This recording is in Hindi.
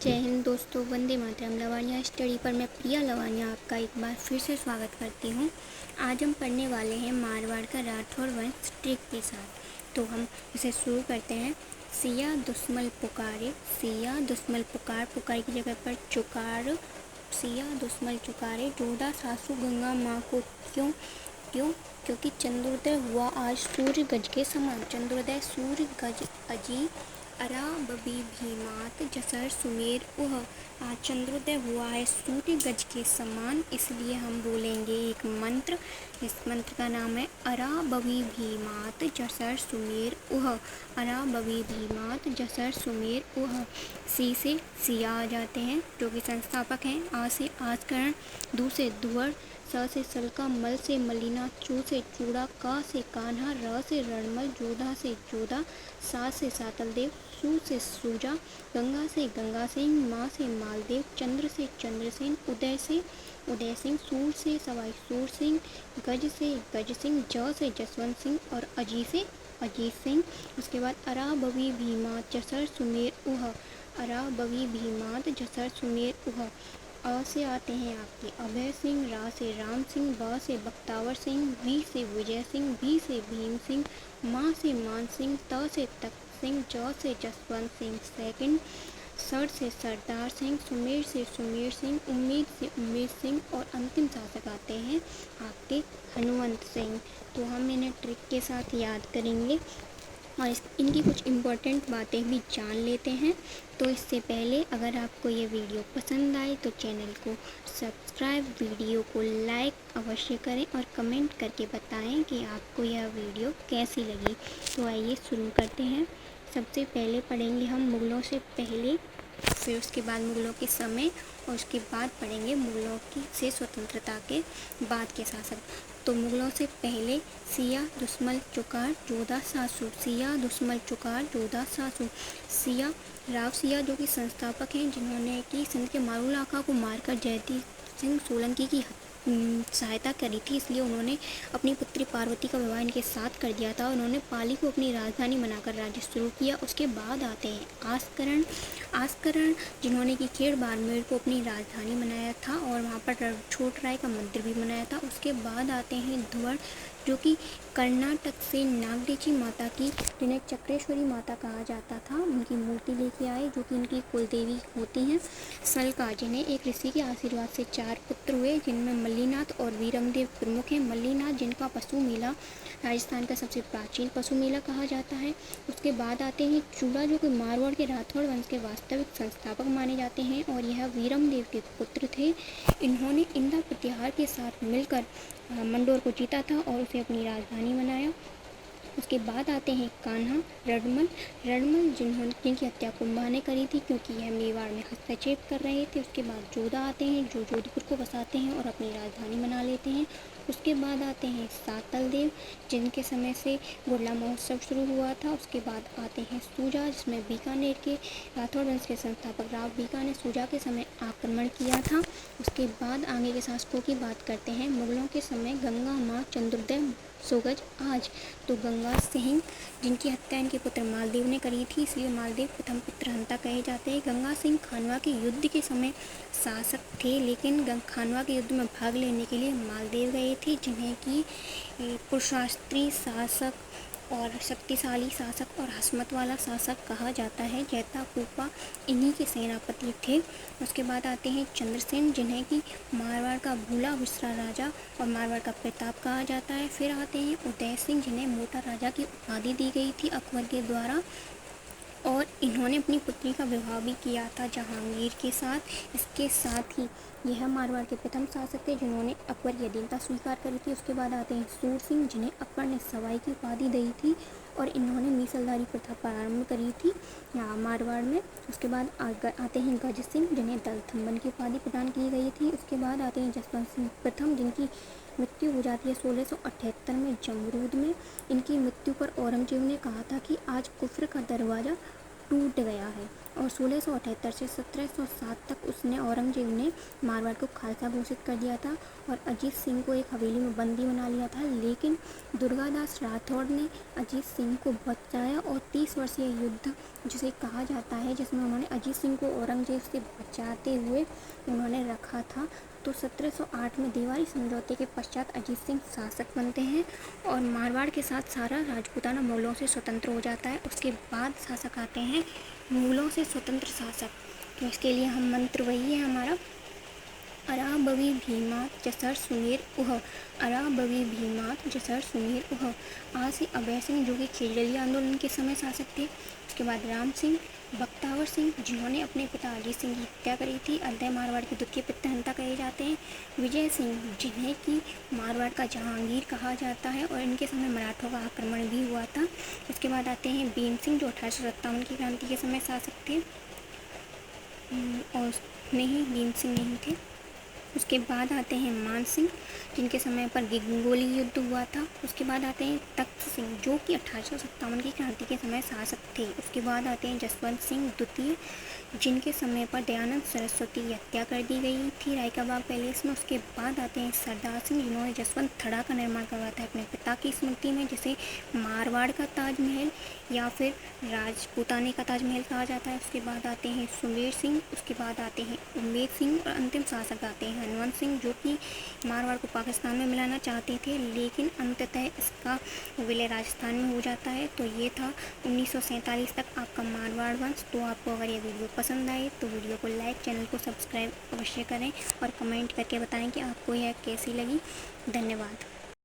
जय हिंद दोस्तों, वंदे मातरम। लवानिया स्टडी पर मैं प्रिया लवानिया आपका एक बार फिर से स्वागत करती हूँ। आज हम पढ़ने वाले हैं मारवाड़ का राठौड़ वंश ट्रिक के साथ। तो हम इसे शुरू करते हैं। सिया दुश्मन पुकारे, सिया दुश्मन पुकार, पुकार की जगह पर चुकार, सिया दुश्मन चुकारे, जोधा सासू गंगा माँ को। क्यों क्यों क्योंकि चंद्रोदय हुआ आज सूर्य गज के समान। चंद्रोदय सूर्य गज अजी अरा बबी भीमात जसर सुमेर उह। आज चंद्रोदय हुआ है सूर्य गज के समान, इसलिए हम बोलेंगे एक मंत्र। इस मंत्र का नाम है अरा बबी भीमात जसर सुमेर उह। अरा बबी भीमात जसर सुमेर उह। सी से सिया आ जाते हैं जो कि संस्थापक हैं। आ से आजकरण, दू से दुअर, स से सलका, मल से मलिना, चू से चूड़ा, का से कान्हा, र से रणमल, जोधा से जोधा, सा से सातलदेव, सू से सूजा, गंगा से गंगा सिंह, माँ से मालदेव, चंद्र से चंद्रसेन, उदय से उदय सिंह, सूर से सवाई सूर सिंह, गज से गज सिंह, ज से जसवंत सिंह और अजी से अजीत सिंह। उसके बाद अरा बवी भीमात जसर सुमेर उह। अरा बवी भीमात जसर सुमेर उह। अ से आते हैं आपके अभय सिंह, रा से राम सिंह, ब से बख्तावर सिंह, वी से विजय सिंह, भी से भीम सिंह, माँ से मान सिंह, त से तख्त सिंह, ज से जसवंत सिंह सेकंड, सर से सरदार सिंह, सुमेर से सुमेर सिंह, उम्मीद से उम्मीद सिंह और अंतिम शासक आते हैं आपके हनुमंत सिंह। तो हम इन्हें ट्रिक के साथ याद करेंगे और इनकी कुछ इम्पोर्टेंट बातें भी जान लेते हैं। तो इससे पहले अगर आपको ये वीडियो पसंद आए तो चैनल को सब्सक्राइब, वीडियो को लाइक अवश्य करें और कमेंट करके बताएं कि आपको यह वीडियो कैसी लगी। तो आइए शुरू करते हैं। सबसे पहले पढ़ेंगे हम मुगलों से पहले, फिर उसके बाद मुगलों के समय और उसके बाद पढ़ेंगे मुगलों की से स्वतंत्रता के बाद के शासक। तो मुगलों से पहले सिया दुश्मन चुकार जोधा सासू, सिया दुश्मन चुकार जोधा सासू। सिया राव सिया जो कि संस्थापक हैं, जिन्होंने कि सिंध के मारूल आका को मारकर जयती सिंह सोलंकी की सहायता करी थी, इसलिए उन्होंने अपनी पुत्री पार्वती का विवाह इनके साथ कर दिया था। उन्होंने पाली को अपनी राजधानी बनाकर राज्य शुरू किया। उसके बाद आते हैं आस्करण, आस्करण जिन्होंने कि खेड़ बाड़मेर को अपनी राजधानी बनाया था और वहाँ पर छोट राय का मंदिर भी बनाया था। उसके बाद आते हैं धुवर जो कि कर्नाटक से नागदेची माता की, जिन्हें चक्रेश्वरी माता कहा जाता था, उनकी मूर्ति लेके आए जो कि उनकी कुलदेवी होती हैं। सलका जिन्हें एक ऋषि के आशीर्वाद से 4 पुत्र हुए, जिनमें मल्लीनाथ और वीरमदेव प्रमुख हैं। मल्लीनाथ जिनका पशु मेला राजस्थान का सबसे प्राचीन पशु मेला कहा जाता है। उसके बाद आते हैं चूड़ा जो कि मारवाड़ के राठौड़ वंश के वास्तविक संस्थापक माने जाते हैं और यह वीरमदेव के पुत्र थे। इन्होंने इंदा प्रतिहार के साथ मिलकर मंडोर को जीता था और उसे अपनी राजधानी बनाया। उसके बाद आते हैं कान्हा, रणमल, रणमल जिनकी हत्या कुंभा ने करी थी क्योंकि यह मेवाड़ में हस्तक्षेप कर रहे थे। उसके बाद जोधा आते हैं जो जोधपुर को बसाते हैं और अपनी राजधानी बना लेते हैं। उसके बाद आते हैं सातलदेव जिनके समय से गुड़ला महोत्सव शुरू हुआ था। उसके बाद आते हैं सूजा, जिसमें बीकानेर के राठौड़ वंश के संस्थापक राव बीका ने सूजा के समय आक्रमण किया था। उसके बाद आगे के शासकों की बात करते हैं। मुगलों के समय गंगा माँ चंद्रोदय सोगज आज, तो गंगा सिंह जिनकी हत्या इनके पुत्र मालदेव ने करी थी, इसलिए मालदेव प्रथम पुत्रहंता कहे जाते हैं। गंगा सिंह खानवा के युद्ध के समय शासक थे, लेकिन खानवा के युद्ध में भाग लेने के लिए मालदेव गए थे, जिन्हें कि पुरुषास्त्री शासक और शक्तिशाली शासक और हसमत वाला शासक कहा जाता है। जैता कूपा इन्हीं के सेनापति थे। उसके बाद आते हैं चंद्रसेन जिन्हें कि मारवाड़ का भूला विसरा राजा और मारवाड़ का प्रताप कहा जाता है। फिर आते हैं उदय सिंह जिन्हें मोटा राजा की उपाधि दी गई थी अकबर के द्वारा और इन्होंने अपनी पुत्री का विवाह भी किया था जहांगीर के साथ। इसके साथ ही यह मारवाड़ के प्रथम शासक थे जिन्होंने अकबर की अधीनता स्वीकार करी थी। उसके बाद आते हैं सूर सिंह जिन्हें अकबर ने सवाई की उपाधि दी थी और इन्होंने मीसलदारी प्रथा प्रारंभ करी थी मारवाड़ में। उसके बाद आते हैं गज सिंह जिन्हें दलथम्बन की उपाधि प्रदान की गई थी। उसके बाद आते हैं जसवंत सिंह प्रथम जिनकी मृत्यु हो जाती है 1678 में जमरूद में। इनकी मृत्यु पर औरंगजेब ने कहा था कि आज कुफ्र का दरवाज़ा टूट गया है। और 1678 से 1707 तक उसने औरंगजेब ने मारवाड़ को खालसा घोषित कर दिया था और अजीत सिंह को एक हवेली में बंदी बना लिया था। लेकिन दुर्गादास राठौड़ ने अजीत सिंह को बचाया और 30 वर्षीय युद्ध जिसे कहा जाता है, जिसमें उन्होंने अजीत सिंह को औरंगजेब से बचाते हुए उन्होंने रखा था। तो 1708 में देवारी समझौते के पश्चात अजीत सिंह शासक बनते हैं और मारवाड़ के साथ सारा राजपूताना मुगलों से स्वतंत्र हो जाता है। उसके बाद शासक आते हैं मुगलों से स्वतंत्र शासक। तो इसके लिए हम मंत्र वही है हमारा, अरा बवी भीमात जसर सुमेर उह, अरा बवी भीमात जसर सुमेर उह। आसी अभय सिंह जो कि खेजड़िया आंदोलन के समय शासक थे। उसके बाद राम सिंह, बख्तावर सिंह जिन्होंने अपने पिता अजीत सिंह की हत्या करी थी, अध्याय मारवाड़ के द्वितीय पितृहंता कहे जाते हैं। विजय सिंह जिन्हें कि मारवाड़ का जहांगीर कहा जाता है और इनके समय मराठों का आक्रमण भी हुआ था। उसके बाद आते हैं भीम सिंह जो 1857 की क्रांति के समय शासक थे और नहीं, भीम सिंह नहीं थे। उसके बाद आते हैं मान सिंह जिनके समय पर गिगंगोली युद्ध हुआ था। उसके बाद आते हैं तख्त सिंह जो कि 1857 की क्रांति के समय शासक थे। उसके बाद आते हैं जसवंत सिंह द्वितीय जिनके समय पर दयानंद सरस्वती की हत्या कर दी गई थी राय का बाग पैलेस में। उसके बाद आते हैं सरदार सिंह जिन्होंने जसवंत थड़ा का निर्माण करवाया था अपने पिता की स्मृति में, जिसे मारवाड़ का ताजमहल या फिर राजपूताने का ताजमहल कहा जाता है। उसके बाद आते हैं सुमेर सिंह, उसके बाद आते हैं उम्मेद सिंह और अंतिम शासक आते हैं हनुमंत सिंह जो कि मारवाड़ को पाकिस्तान में मिलाना चाहते थे, लेकिन अंततः इसका विलय राजस्थान में हो जाता है। तो ये था 1947 तक आपका मारवाड़ वंश। तो आपको अगर ये वीडियो पसंद आए तो वीडियो को लाइक, चैनल को सब्सक्राइब अवश्य करें और कमेंट करके बताएं कि आपको यह कैसी लगी। धन्यवाद।